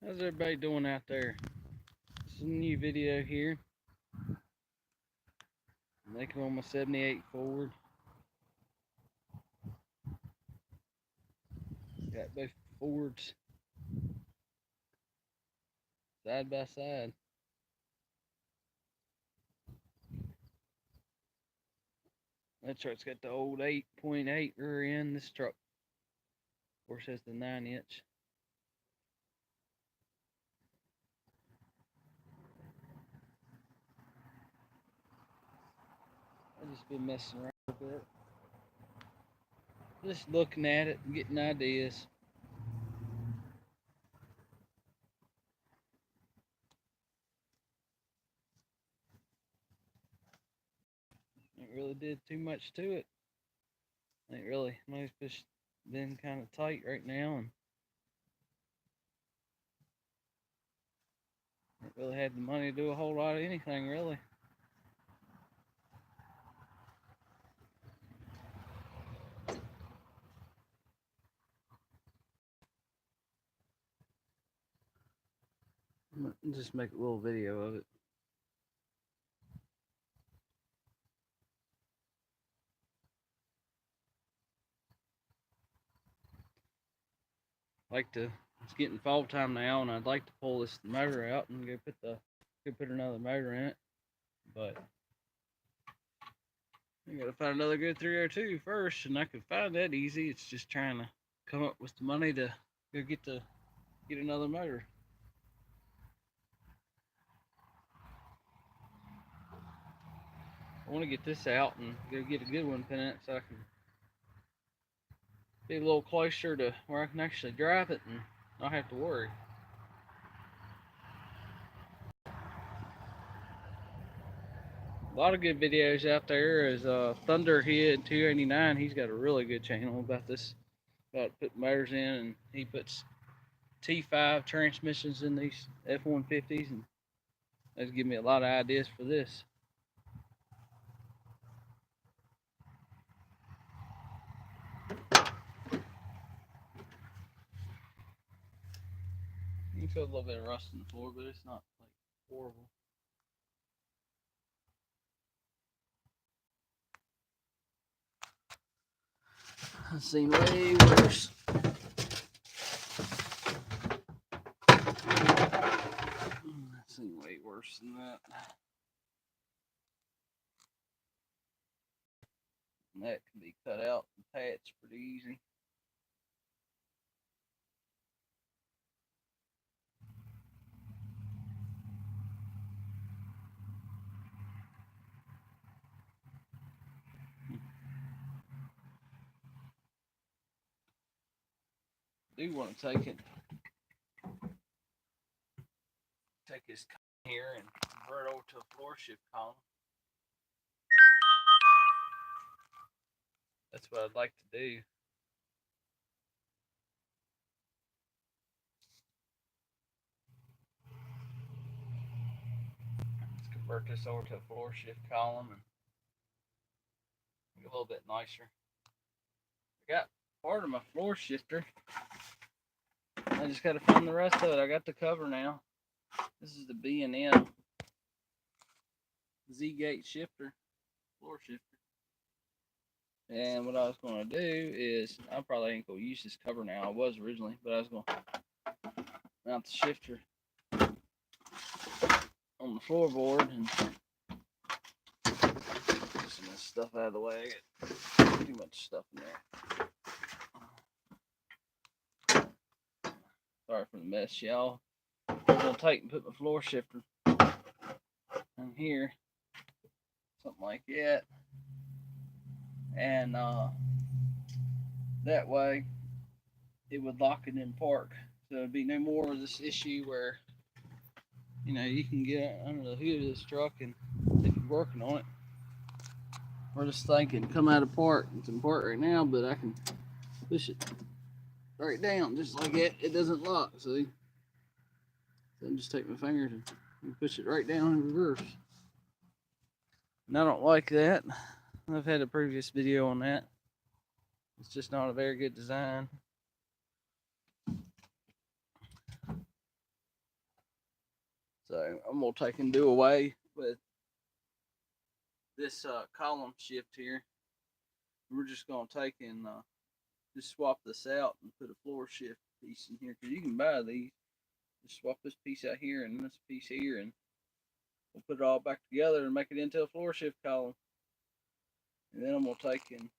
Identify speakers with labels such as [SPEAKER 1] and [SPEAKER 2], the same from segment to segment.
[SPEAKER 1] How's everybody doing out there? This is a new video here. Making on my 78 Ford. Got both Fords side by side. That truck's got the old 8.8 rear end. This truck, of course, has the 9-inch. I've just been messing around a bit. Just looking at it and getting ideas. Ain't really did too much to it. Ain't really. Money's just been kind of tight right now, and ain't really had the money to do a whole lot of anything, really. Just make a little video of it. It's getting fall time now, and I'd like to pull this motor out and go put another motor in it, but I gotta find another good 302 first, and I could find that easy. It's just trying to come up with the money to go get another motor. I want to get this out and go get a good one put in it so I can be a little closer to where I can actually drive it and not have to worry. A lot of good videos out there. Is Thunderhead 289. He's got a really good channel about this, about putting motors in, and he puts T5 transmissions in these F150s, and that's given me a lot of ideas for this. You can feel a little bit of rust in the floor, but it's not like horrible. I've seen way worse. I've seen way worse than that. And that can be cut out and patched pretty easy. I do want to take this here and convert it over to a floor shift column. That's what I'd like to do. Let's convert this over to a floor shift column and make it a little bit nicer. I got part of my floor shifter. I just got to find the rest of it. I got the cover now. This is the B&M Z-gate shifter, floor shifter. And what I was going to do is, I probably ain't going to use this cover now. I was originally, but I was going to mount the shifter on the floorboard and get some of this stuff out of the way. I got too much stuff in there. Sorry for the mess, y'all. I'm going to take and put my floor shifter in here, something like that. And that way it would lock it in park, so there'd be no more of this issue where you can get under the hood of this truck, and if you're working on it, or this thing can come out of park. It's in park right now, but I can push it right down just like that. It doesn't lock, see? So I just take my fingers and push it right down in reverse. And I don't like that. I've had a previous video on that. It's just not a very good design. way, I'm gonna take and do away with this column shift here. We're just gonna take and just swap this out and put a floor shift piece in here, because you can buy these. Just swap this piece out here and this piece here, and we'll put it all back together and make it into a floor shift column. And then I'm gonna take and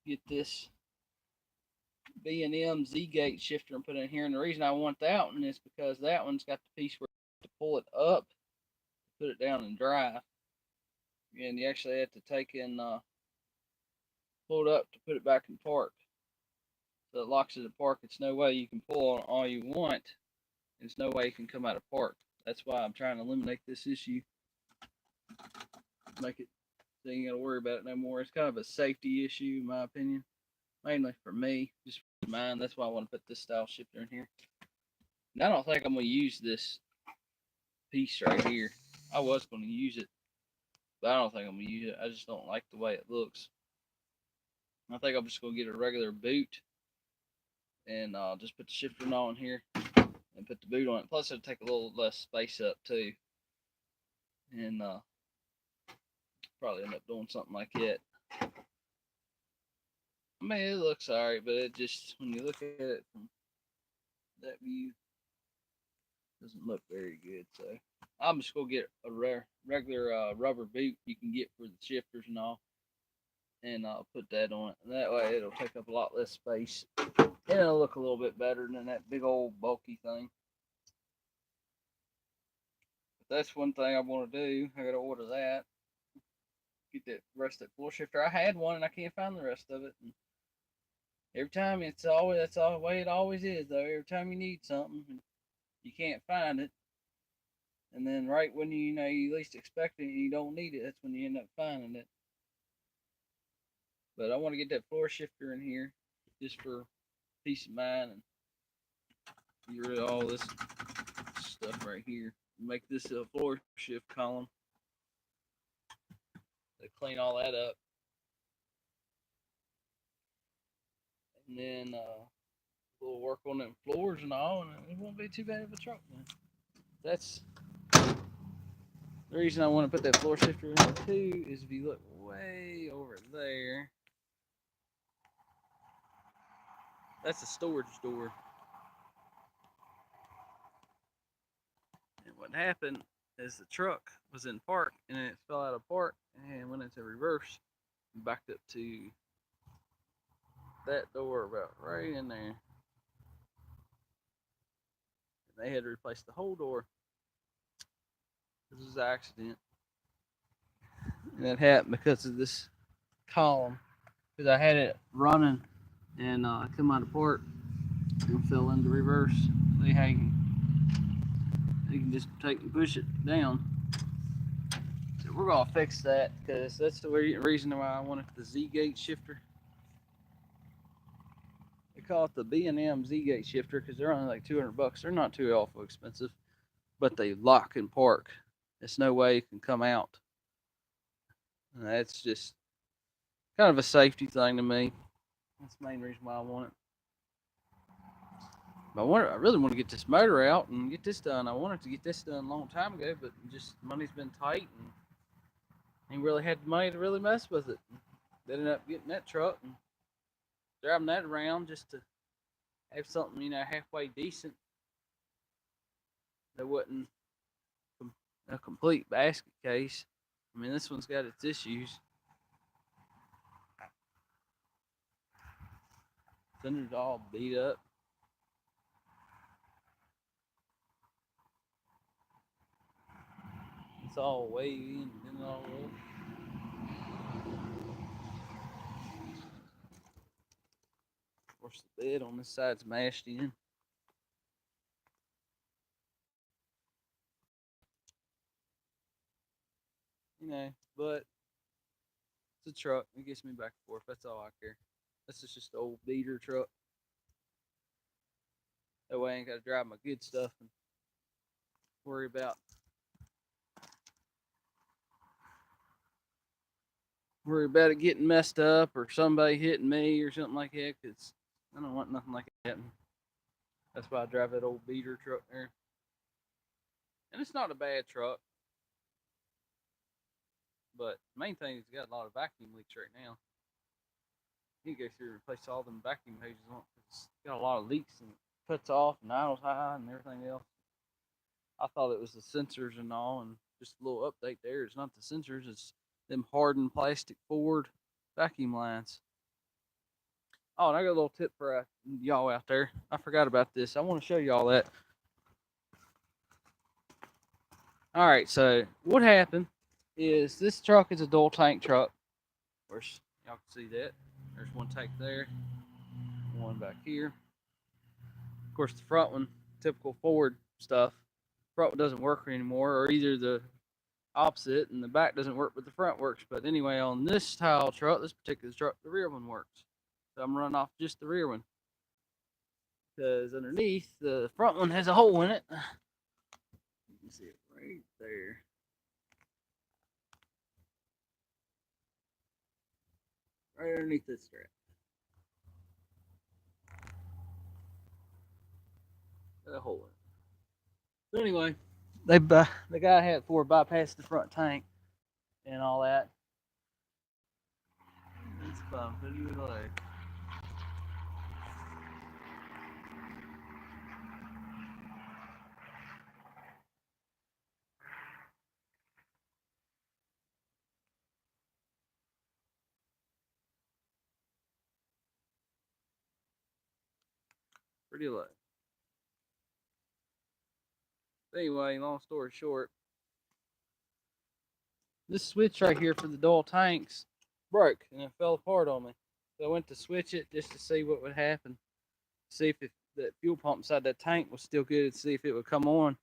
[SPEAKER 1] get this B&M Z-gate shifter and put it in here. And the reason I want that one is because that one's got the piece where you have to pull it up, put it down and drive. And you actually have to take and pull it up to put it back in park. So it locks it in park. It's no way you can pull on all you want. There's no way you can come out of park. That's why I'm trying to eliminate this issue. Make it so you ain't got to worry about it no more. It's kind of a safety issue, in my opinion. Mainly for me, just for mine. That's why I want to put this style shifter in here. And I don't think I'm going to use this piece right here. I was going to use it, but I don't think I'm going to use it. I just don't like the way it looks. I think I'm just going to get a regular boot and just put the shifter on here and put the boot on it. Plus, it'll take a little less space up too. And probably end up doing something like that. I mean, it looks alright, but it just, when you look at it from that view, doesn't look very good. So I'm just gonna get a regular rubber boot you can get for the shifters and all, and I'll put that on it. And that way it'll take up a lot less space, and it'll look a little bit better than that big old bulky thing. But that's one thing I want to do. I gotta order that. Get that rest of that floor shifter. I had one and I can't find the rest of it. And every time that's the way it always is though. Every time you need something, you can't find it, and then right when you least expect it and you don't need it, that's when you end up finding it. But I want to get that floor shifter in here just for peace of mind and get rid of all this stuff right here. Make this a floor shift column. To clean all that up, and then we'll work on them floors and all, and it won't be too bad of a truck, man. That's the reason I want to put that floor shifter in too, is if you look way over there, that's a storage door. And what happened is the truck was in park and it fell out of park and went into reverse and backed up to that door about right in there. And they had to replace the whole door. This was an accident. And that happened because of this column. Because I had it running and I come out of park and fell into reverse. See how you can just take and push it down. So we're gonna fix that, because that's the reason why I wanted the Z-gate shifter. They call it the B&M Z-gate shifter because they're only like $200. They're not too awful expensive, but they lock and park. There's no way you can come out. And that's just kind of a safety thing to me. That's the main reason why I want it. But I really want to get this motor out and get this done. I wanted to get this done a long time ago, but just money's been tight and ain't really had the money to really mess with it. They ended up getting that truck and driving that around just to have something, halfway decent. That wasn't a complete basket case. I mean, this one's got its issues. Center's all beat up. It's all wavy and all up. Of course, the bed on this side's mashed in. But it's a truck. It gets me back and forth. That's all I care. This is just an old beater truck. That way I ain't got to drive my good stuff and worry about it getting messed up or somebody hitting me or something like that, because I don't want nothing like that. That's why I drive that old beater truck there. And it's not a bad truck, but the main thing is it's got a lot of vacuum leaks right now. You can go through and replace all them vacuum hoses on it. It's got a lot of leaks and it cuts off and idles high and everything else. I thought it was the sensors and all, and just a little update there. It's not the sensors, it's them hardened plastic Ford vacuum lines. Oh, and I got a little tip for y'all out there. I forgot about this. I want to show y'all that. All right, so what happened is this truck is a dual tank truck. Of course, y'all can see that. There's one tank there, one back here. Of course, the front one, typical Ford stuff, front one doesn't work anymore, or either the opposite and the back doesn't work, but the front works. But anyway, on this style truck, this particular truck, the rear one works. So I'm running off just the rear one because underneath the front one has a hole in it. You can see it right there. Right underneath this strap. Got a hole in it. So anyway, the guy had Ford bypass the front tank and all that. It's bumping like. Pretty low. Anyway, long story short, this switch right here for the dual tanks broke and it fell apart on me. So I went to switch it just to see what would happen. See if the fuel pump inside that tank was still good, see if it would come on.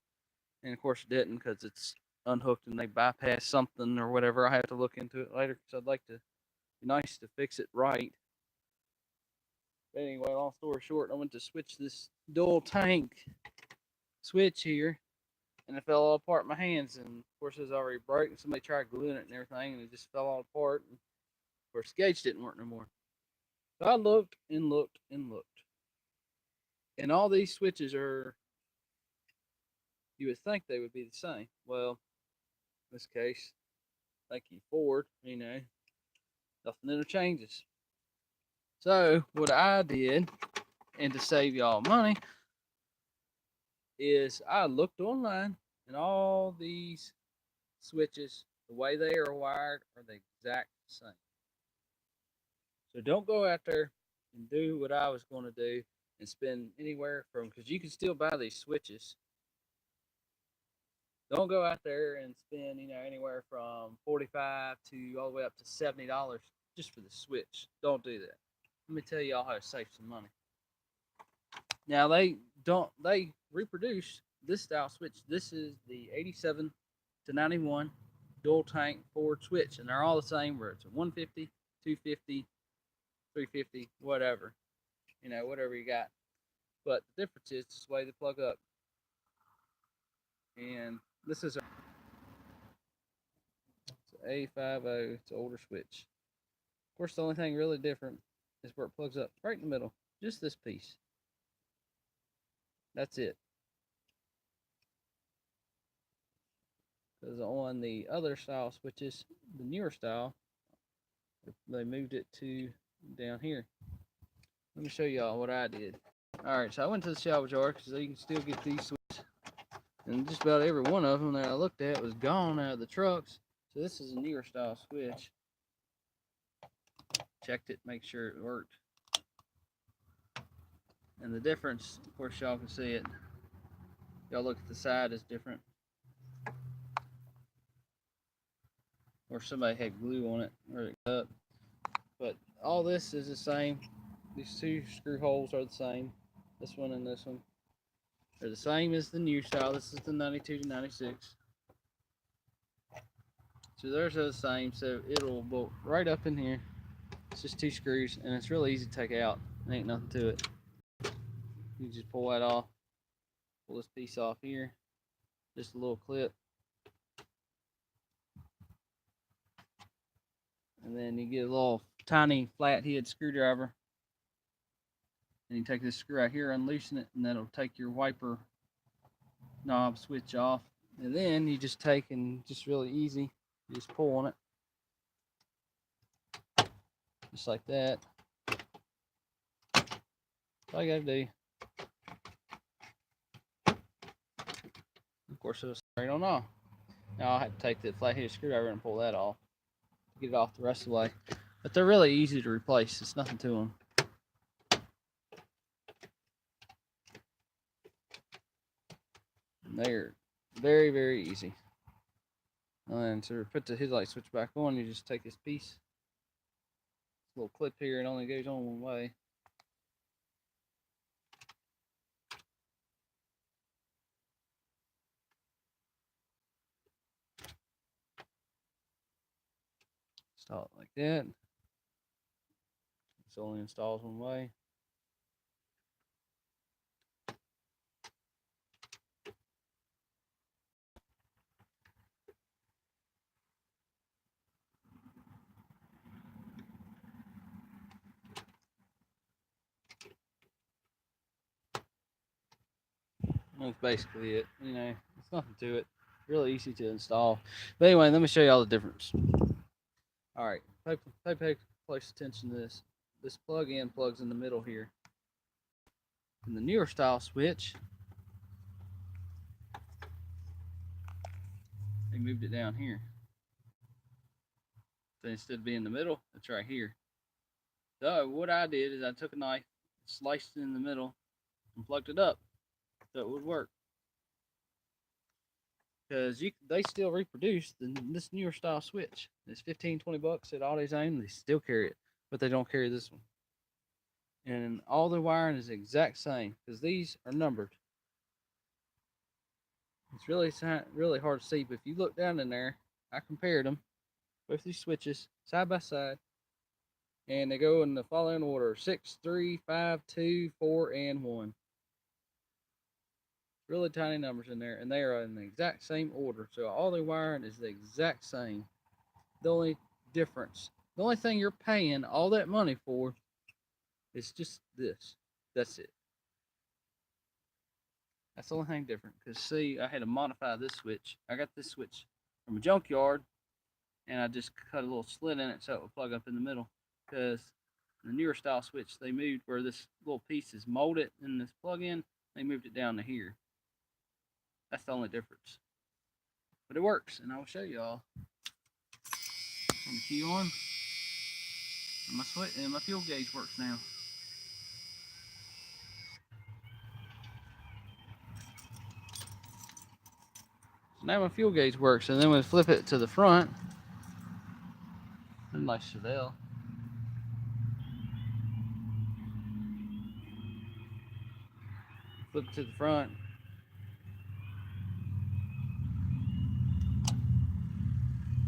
[SPEAKER 1] And of course it didn't because it's unhooked and they bypassed something or whatever. I have to look into it later because I'd like to be nice to fix it right. But anyway, long story short, I went to switch this dual tank switch here and it fell all apart in my hands. And of course, it was already broken. Somebody tried gluing it and everything, and it just fell all apart. And of course, the gauge didn't work no more. So I looked and looked and looked, and all these switches are. You would think they would be the same. Well, in this case, thank you Ford. You know, nothing interchanges. So what I did, and to save y'all money, is I looked online, and all these switches, the way they are wired, are the exact same. So don't go out there and do what I was going to do and spend anywhere from, because you can still buy these switches. Don't go out there and spend, anywhere from 45 to all the way up to $70 just for the switch. Don't do that. Let me tell y'all how to save some money. Now they reproduce this style switch. This is the 87 to 91 dual tank Ford switch, and they're all the same. Where it's a 150, 250, 350, whatever, whatever you got. But the difference is just the way they plug up. And this is A50. It's an older switch. Of course, the only thing really different is where it plugs up, right in the middle. Just this piece. That's it. Because on the other style switches, the newer style, they moved it to down here. Let me show y'all what I did. Alright, so I went to the salvage yard because you can still get these switches. And just about every one of them that I looked at was gone out of the trucks. So this is a newer style switch. Checked it, make sure it worked. And the difference, of course, y'all can see it. Y'all look at the side, is different. Or somebody had glue on it, or it got up. But all this is the same. These two screw holes are the same. This one and this one. They're the same as the new style. This is the 92 to 96. So theirs are the same, so it'll bolt right up in here. It's just two screws, and it's really easy to take out. There ain't nothing to it. You just pull that off. Pull this piece off here. Just a little clip. And then you get a little tiny flathead screwdriver. And you take this screw right here, unloosen it, and that'll take your wiper knob switch off. And then you just take and just really easy, you just pull on it. Just like that. That's all you gotta do. Of course, it'll straight on off. Now I'll have to take the flathead screwdriver and pull that off to get it off the rest of the way. But they're really easy to replace. It's nothing to them. And they're very, very easy. And to put the headlight switch back on, you just take this piece, this little clip here, it only goes on one way. Install it like that. This only installs one way. That's basically it. You know, it's nothing to it. Really easy to install. But anyway, let me show you all the difference. All right, pay close attention to this. This plug-in plugs in the middle here. In the newer style switch, they moved it down here. So instead of being in the middle, it's right here. So what I did is I took a knife, sliced it in the middle, and plugged it up so it would work. Because they still reproduce this newer style switch. It's 15, 20 bucks at AutoZone. They still carry it, but they don't carry this one. And all the wiring is the exact same because these are numbered. It's really hard to see, but if you look down in there, I compared them, both these switches side by side, and they go in the following order: 6, 3, 5, 2, 4, and 1. Really tiny numbers in there, and they are in the exact same order. So all the wiring is the exact same. The only difference, the only thing you're paying all that money for is just this. That's it. That's the only thing different. Because see, I had to modify this switch. I got this switch from a junkyard, and I just cut a little slit in it so it would plug up in the middle. Because the newer style switch, they moved where this little piece is molded in this plug-in. They moved it down to here. That's the only difference. But it works, and I will show y'all. Turn the key on, and my fuel gauge works now. So now my fuel gauge works, and then we flip it to the front. Nice Chevelle. Flip it to the front.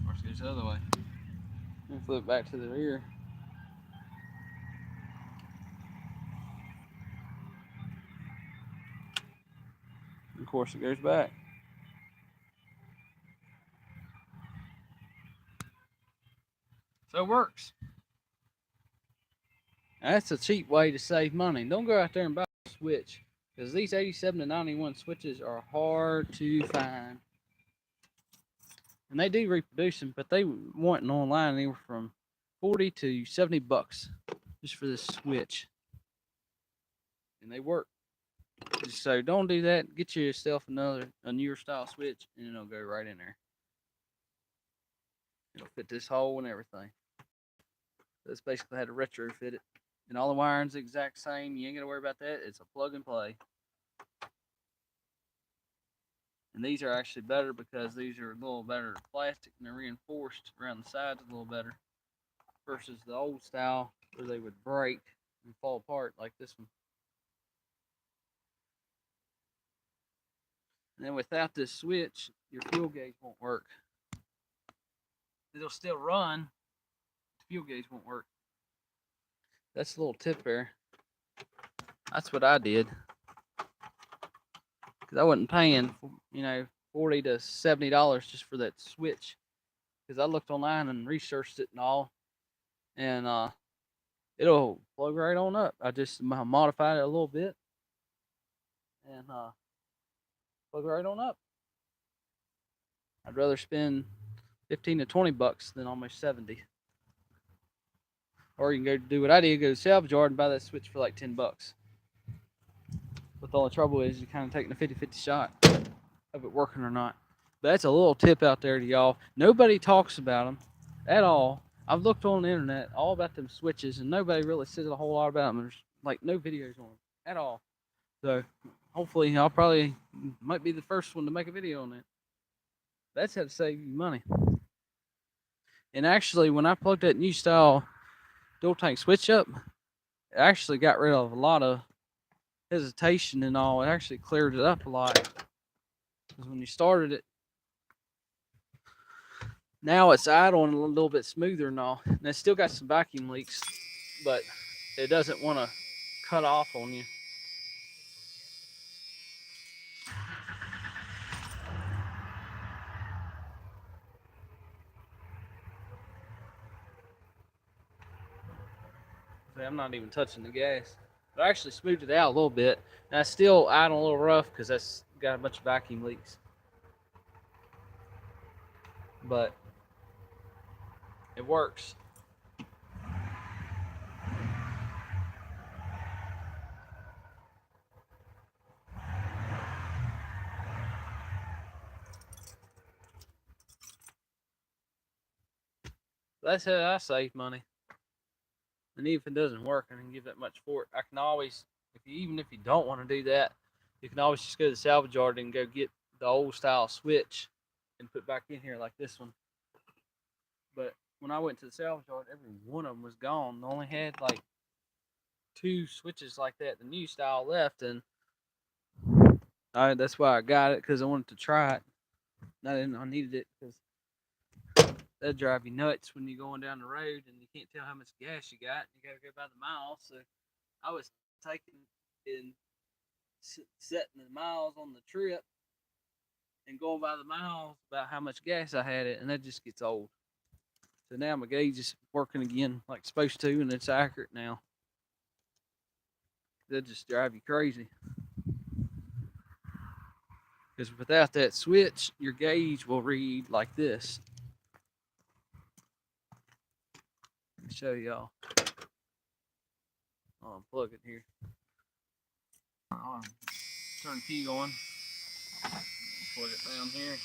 [SPEAKER 1] Of course, it goes the other way. And flip back to the rear. Of course, it goes back. So it works. Now, that's a cheap way to save money. Don't go out there and buy a switch, because these 87 to 91 switches are hard to find. And they do reproduce them, but they want online anywhere from 40 to 70 bucks just for this switch. And they work. So don't do that. Get yourself a newer style switch, and it'll go right in there. It'll fit this hole and everything. That's basically how to retrofit it. And all the wiring's the exact same. You ain't got to worry about that. It's a plug and play. And these are actually better because these are a little better plastic and they're reinforced around the sides a little better versus the old style where they would break and fall apart like this one. And then without this switch, your fuel gauge won't work. It'll still run, the fuel gauge won't work. That's a little tip there. That's what I did. Because I wasn't paying, $40 to $70 just for that switch. Because I looked online and researched it and all. And it'll plug right on up. I just modified it a little bit. And plug right on up. I'd rather spend 15 to 20 bucks than almost 70. Or you can go do what I did, go to salvage yard and buy that switch for like 10 bucks. But the only trouble is you're kind of taking a 50-50 shot of it working or not. But that's a little tip out there to y'all. Nobody talks about them at all. I've looked on the internet all about them switches, and nobody really says a whole lot about them. There's like no videos on them at all. So hopefully I'll probably might be the first one to make a video on that. That's how to save you money. And actually, when I plugged that new style dual tank switch up, it actually got rid of a lot of hesitation and all. It actually cleared it up a lot. Because when you started it, now it's idle and a little bit smoother and all. And it's still got some vacuum leaks, but it doesn't want to cut off on you. See, I'm not even touching the gas. But I actually smoothed it out a little bit. And I still idle a little rough because that's got a bunch of vacuum leaks. But it works. That's how I save money. And even if it doesn't work, I didn't give that much for it. I can always, even if you don't want to do that, you can always just go to the salvage yard and go get the old style switch and put back in here like this one. But when I went to the salvage yard, every one of them was gone. They only had like 2 switches like that, the new style left, and that's why I got it, because I wanted to try it. I needed it because that'd drive you nuts when you're going down the road and you can't tell how much gas you got. You got to go by the miles. So I was taking and setting the miles on the trip and going by the miles about how much gas I had it, and that just gets old. So now my gauge is working again like it's supposed to, and it's accurate now. That just drive you crazy. Because without that switch, your gauge will read like this. Let me show y'all. I'll unplug it here. I'll turn the key on. Plug it down here.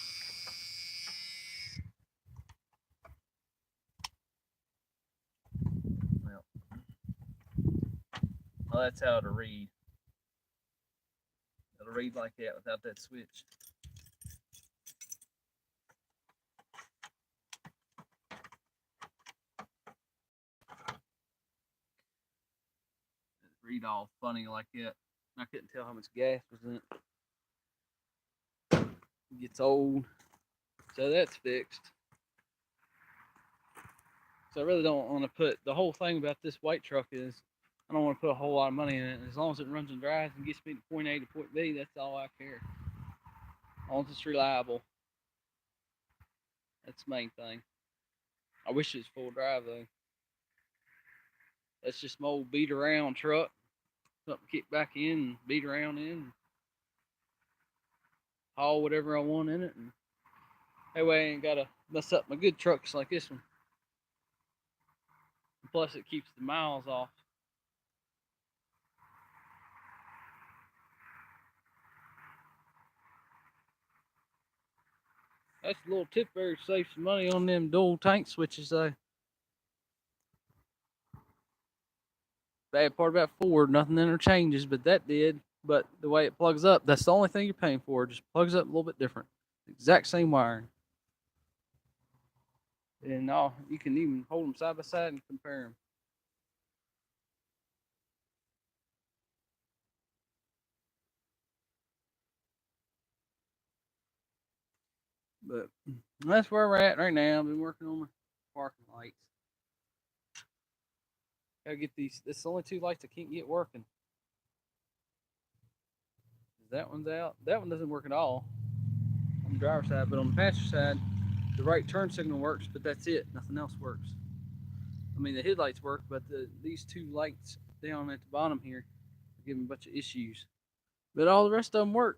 [SPEAKER 1] Well, that's how it'll read. It'll read like that without that switch. It'd read all funny like that. I couldn't tell how much gas was in it. It gets old. So that's fixed. So I really don't want to put, the whole thing about this white truck is I don't want to put a whole lot of money in it. As long as it runs and drives and gets me to point A to point B, that's all I care. As long as it's reliable. That's the main thing. I wish it was full drive though. That's just my old beat around truck. Something to kick back in and beat around in. And haul whatever I want in it. And that way I ain't got to mess up my good trucks like this one. And plus it keeps the miles off. That's a little tip there to save some money on them dual tank switches though. Bad part about Ford, nothing interchanges, but that did. But the way it plugs up, that's the only thing you're paying for. It just plugs up a little bit different. Exact same wiring. And you can even hold them side by side and compare them. But that's where we're at right now. I've been working on my parking lights. Gotta get these. This is the only 2 lights I can't get working. That one's out. That one doesn't work at all on the driver's side, but on the passenger side, the right turn signal works, but that's it. Nothing else works. I mean, the headlights work, but these 2 lights down at the bottom here are giving a bunch of issues. But all the rest of them work.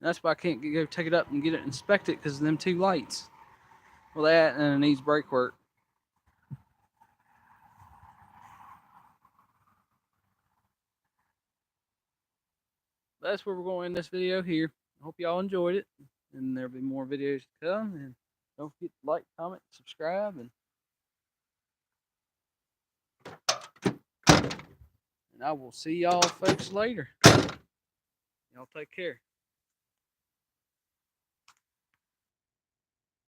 [SPEAKER 1] That's why I can't go take it up and get it inspected because of them two lights. Well, that and it needs brake work. That's where we're going to end this video here. I hope y'all enjoyed it, and there'll be more videos to come. And don't forget to like, comment, subscribe, and I will see y'all folks later. Y'all take care.